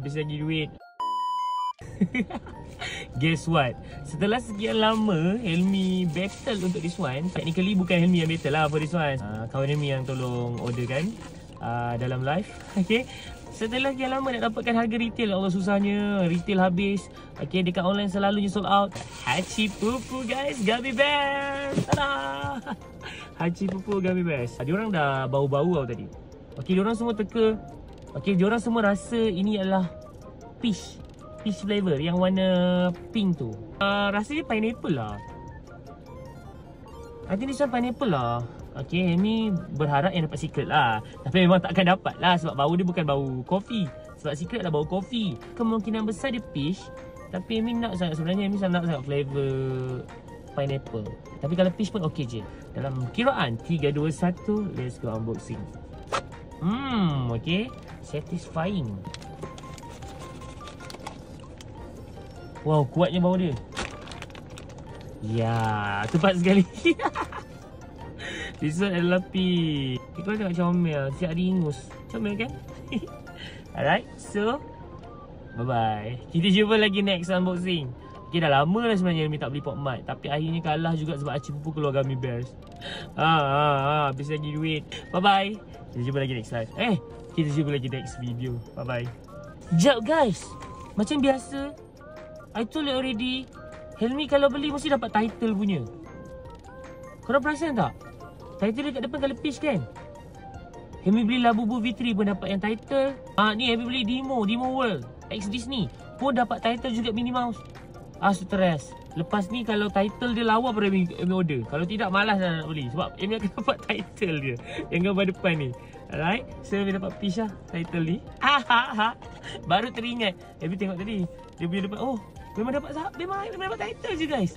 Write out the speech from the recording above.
habis lagi duit. Guess what? Setelah sekian lama Helmi battle untuk this one. Technically bukan Helmi yang battle lah for this one. Kawan Helmi yang tolong order kan dalam live. Okay. Setelah sekian lama nak dapatkan harga retail, Allah susahnya. Retail habis. Okay, dekat online selalunya sold out. Hachi Pupu guys, Gummy Bears. Tada! Hachi Pupu Gummy Bears. Diorang dah bau-bau tau tadi. Okay, diorang semua teka. Okay, diorang semua rasa ini adalah peach flavor yang warna pink tu. Rasanya pineapple lah. I think this one pineapple lah. Okay, Helmi berharap yang dapat secret lah. Tapi memang takkan dapat lah sebab bau dia bukan bau kopi. Sebab secret lah bau kopi. Kemungkinan besar dia peach. Tapi Helmi nak sangat, sebenarnya Helmi nak sangat flavor pineapple. Tapi kalau peach pun okey je. Dalam kiraan 3, 2, 1, let's go unboxing. Okay, satisfying. Wow, kuatnya bau dia. Ya, tepat sekali. This one adalah peach. Kau tengok comel, siap diingus. Comel kan? Alright, so bye-bye. Kita jumpa lagi next unboxing. Okay, dah lama dah sebenarnya Helmi tak beli Pop Mart. Tapi akhirnya kalah juga sebab Hachi Pupu keluar Gummy Bears. Habis lagi duit. Bye-bye. Kita jumpa lagi next live. Kita jumpa lagi next video. Bye-bye. Jap guys, macam biasa I told you already, Helmi kalau beli mesti dapat title punya. Korang perasan tak? Title dekat depan colour peach kan? Helmi beli Labubu V3 pun dapat yang title. Ni Helmi beli Demo World X Disney pun dapat title juga Minnie Mouse. Stress. Lepas ni kalau title dia lawa pada Helmi order. Kalau tidak malas nak beli sebab Helmi akan dapat title dia yang gambar depan ni. Alright, so Helmi dapat peach lah title ni. Baru teringat Helmi tengok tadi dia punya depan. Oh, memang dapat title je guys.